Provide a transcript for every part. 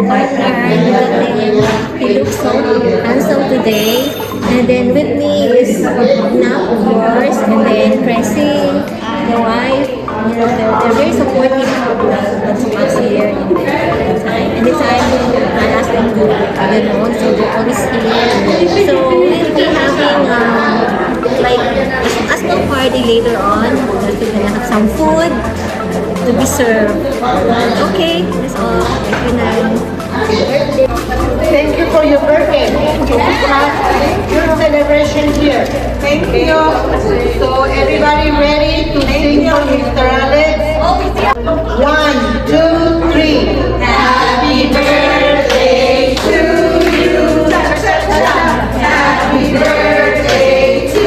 partner. He looks so handsome today. And then with me is Nap, of course, and then Pressy, the wife. You know, they're very supportive of us here in the time. Anytime I ask them to, you know, so they're always here. So we'll be having like a small party later on. We're gonna have some food to be served. Okay, that's all. Good night. Thank you for your birthday. You have your celebration here. Thank you. So everybody ready to sing for Mr. Alex? 1, 2, 3. Happy birthday to you. Happy birthday to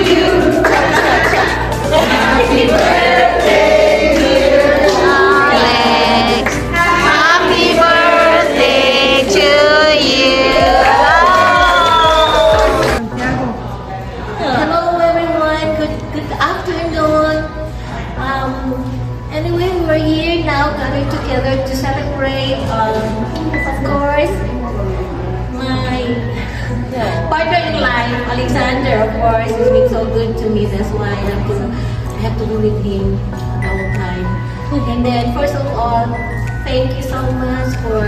you. Happy birthday, dear Alex. Happy birthday to you. Hello everyone, good afternoon. Anyway, we're here now gathered together to celebrate, of course, my partner in life, Alexander, of course, has been so good to me. That's why I have to be with him all the time. And then, first of all, thank you so much for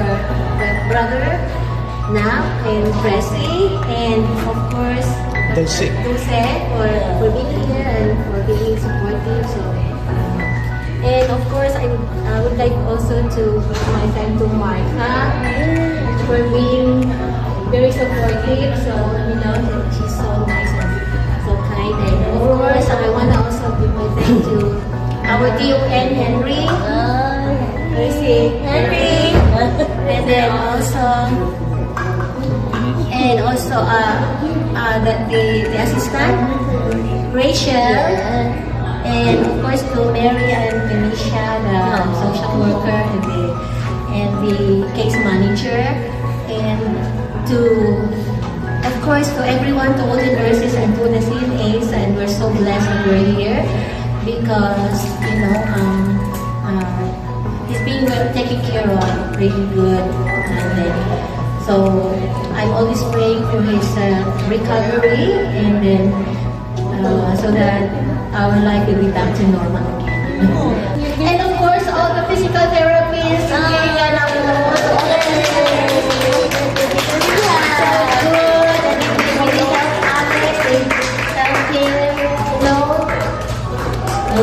my brother, Nap and Pressy, and of course, Dulce for being here and for being supportive. So, and of course, I would like also to put my thank to Martha for being very supportive. So, you know, she's so nice and so kind. And of course, I want to also give my thank to our DON Henry. Where is he? Henry. And then also the assistant, Rachel. And of course to Mary and Tanisha, the social worker and the case manager. And to, of course, to everyone, to all the nurses and to the CNAs, and we're so blessed that we're here because, you know, he's being taken care of really good. So I'm always praying for his recovery and then so that our life will be back to normal again. And of course, all the physical therapists,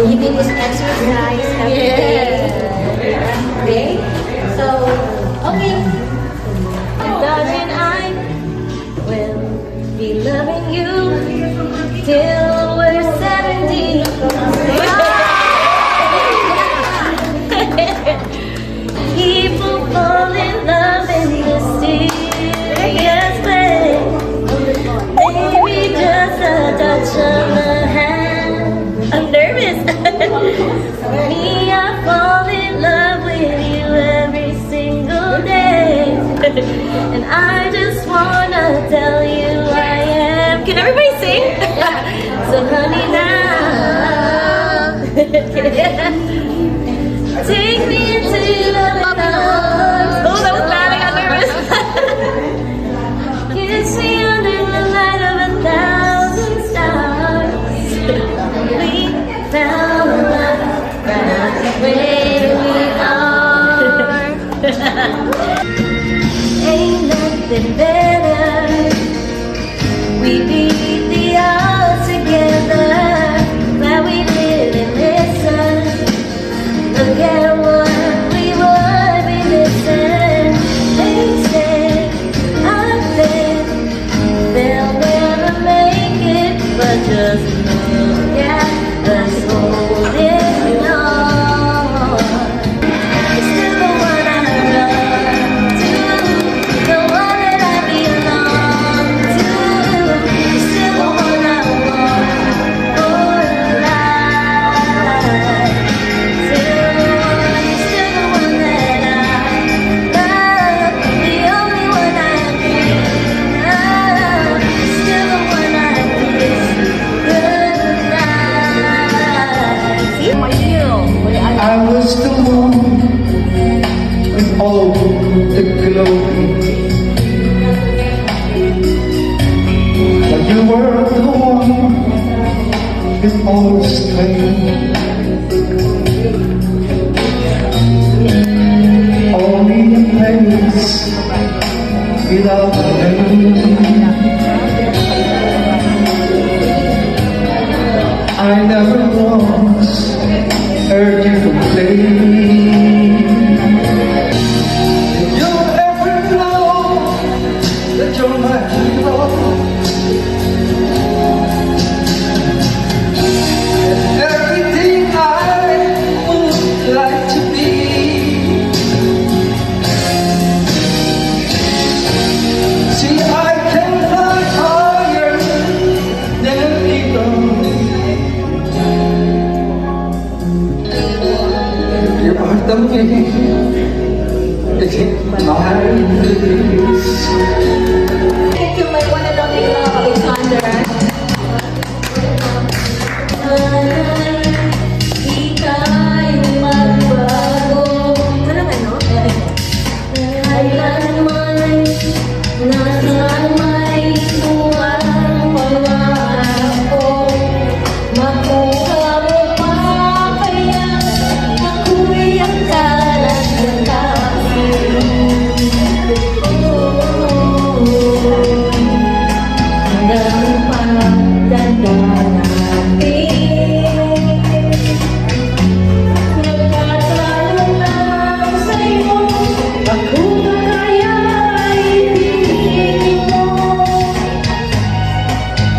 he did his exercise every day. So, okay. Darling, I will be loving you till we're 70. People fall in love in mysterious ways. Maybe just a touch of the hand. I'm nervous. Me, I fall in love with you every single day. And I just wanna tell you I am. Can everybody sing? So honey now, take me into your arms. Oh, that was bad. I got nervous. Kiss me under the light of 1,000 stars. We found love right where we are. Ain't nothing better. We beat the odds together. Where we live and listen. Look at what we would be missing. They said, I bet they'll never make it, but just look at us holding on. It's still the one I run to, the one that I belong to. It's still You were the one who always claimed only a place without a name. I never once heard you complain. Did you ever know that you're my hero? Everything I would like to be. See, I can fly higher than an eagle. You are the wind in my face. Thank you, my one and only love, Alexander. Ika'y magbago. Parang ano? Kailanman nasaan may tuwang pangako. Makuha mo pa kaya ako'y akalat ng hanggang pagdadanatin. Nagtatanong lang sa'yo, ako ba kaya'y piliin mo?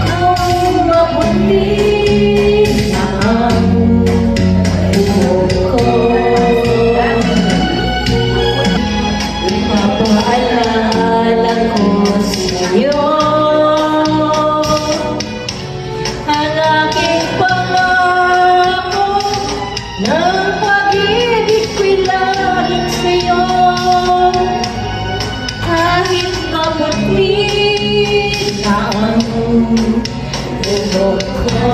Kung mabuti ang buhok ko, ipapaalala ko sa'yo ang aking pangako ng pag-ibig ko'y laging sa'yo. Kahit mabuti ang buhok ko.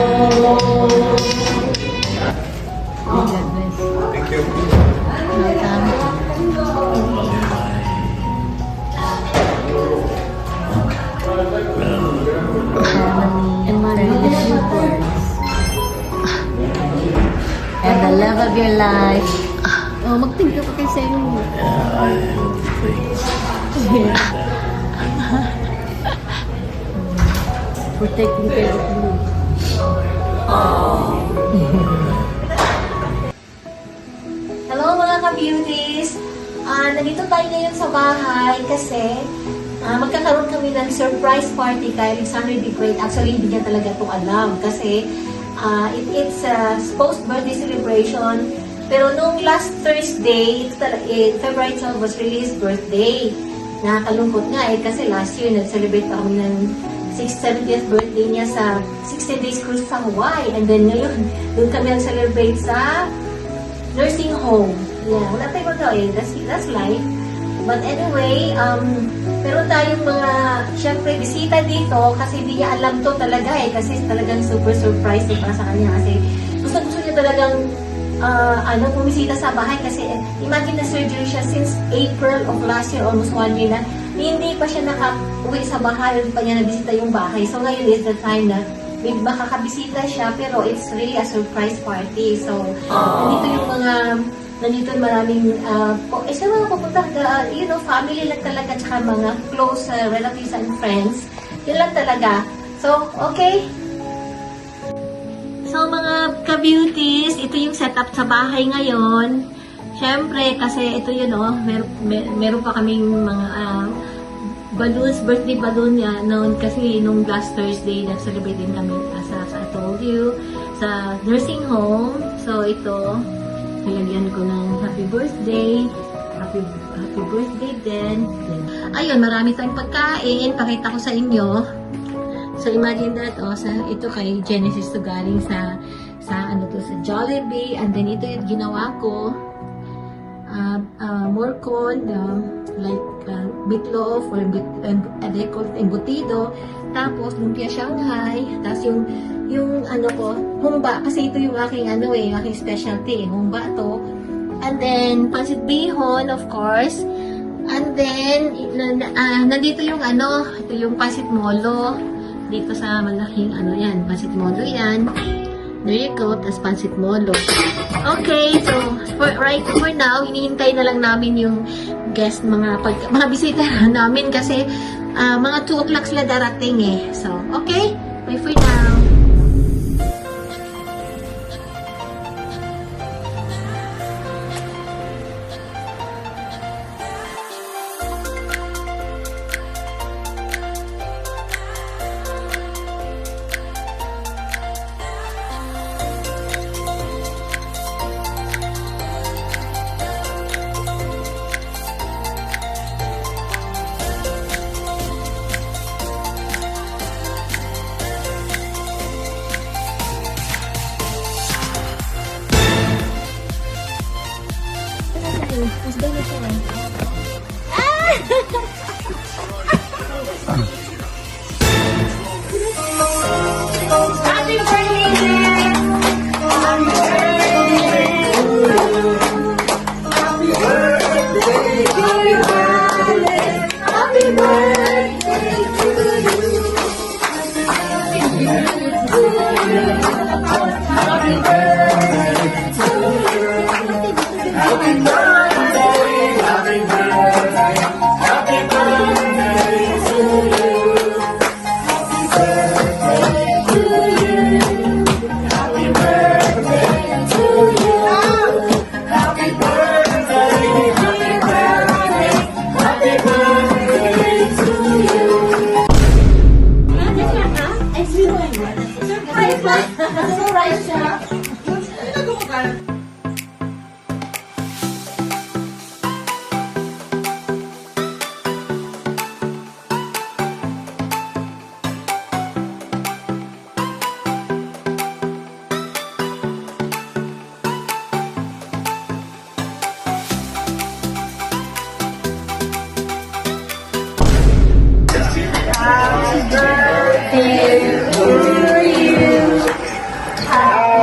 Thank you. And the love of your life. Oh, magtingka pa kayo sa inyo. Protecting care of you. Hello mga ka-beauties! Nandito tayo ngayon sa bahay kasi magkakaroon kami ng surprise party kay Alexander the Great. Actually, hindi niya talaga ito alam kasi it's a post-birthday celebration. Pero nung last Thursday, February 12 was really his birthday. Nakakalungkot nga kasi last year nag-celebrate pa kami ng 70th birthday niya sa 16 days cruise sa Hawaii. And then ngayon, doon kami nag-celebrate sa nursing home. Yeah, wala tayong magawa that's life. But anyway, meron tayong mga, syempre, bisita dito kasi hindi niya alam to talaga kasi talagang super surprise para sa kanya kasi gusto niya talagang bumisita sa bahay kasi imagine na surgery siya since April of last year, almost 1 year na, hindi pa siya nakauwi sa bahay, hindi pa niya nabisita yung bahay. So ngayon is the time na may makakabisita siya pero it's really a surprise party. So, nandito maraming, sa mga pupunta, family lang talaga, tsaka mga close relatives and friends. Yun lang talaga. So, okay. So, mga ka-beauties, ito yung setup sa bahay ngayon. Siyempre, kasi ito yun, meron pa kaming mga balloons, birthday balloon niya noon kasi nung last Thursday nag-celebrate din kami as I told you sa nursing home. So ito, nilagyan ko ng happy birthday din. Ayun, marami tayong pagkain, pakita ko sa inyo. So imagine that, ito kay Genesis to galing sa Jollibee, and then ito yung ginawa ko, more corn, like meatloaf or they call it embutido, tapos lumpia Shanghai, tapos yung humba, kasi ito yung aking aking specialty, humba to, and then pancit bihon, of course, and then nandito yung ito yung pancit molo, dito sa malaking ano yan, pancit molo yan. There you go, tas pancit molo. Okay, so for now, hinihintay na lang namin yung guest, mga bisita namin kasi mga 2 o'clock sila darating eh. So, okay, bye for now.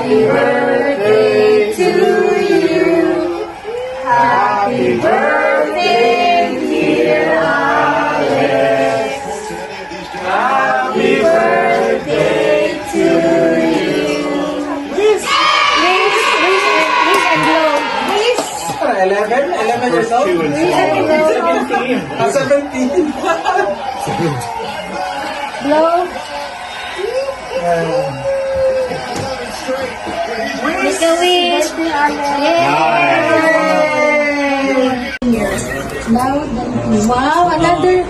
Happy birthday to you. Happy birthday, dear Alex. Happy birthday to you. Please and blow. Please. 11 years old? 17. Blow. Make a wish. Wow, another.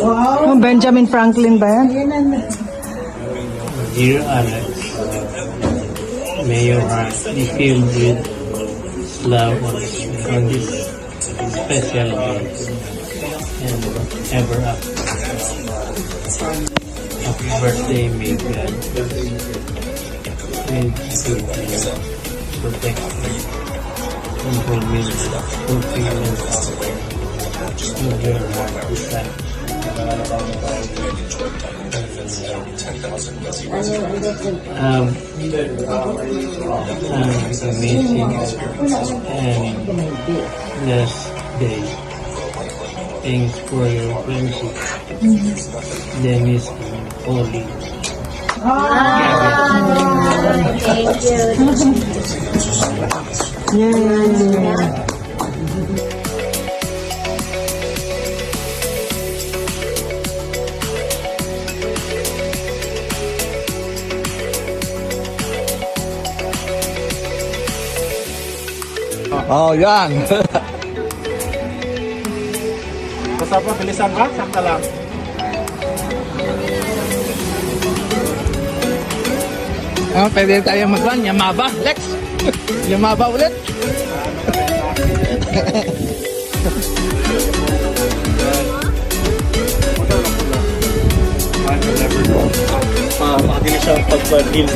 Wow. Benjamin Franklin ba yan? Dear Alex, may your heart be filled with love on this special day and ever after. Happy birthday, may God will keep you, protect you, and fulfillment of your heart desire. Amazing and blessed day. Thanks for your friendship. Dennis and Polly. Thank you. Yay! Oh, yan. Basta pa, bilisan ka? Sakta lang. Pwede tayo mag-run. Yamaba. Lex. Yamaba ulit. Makadilis siya pag-deal.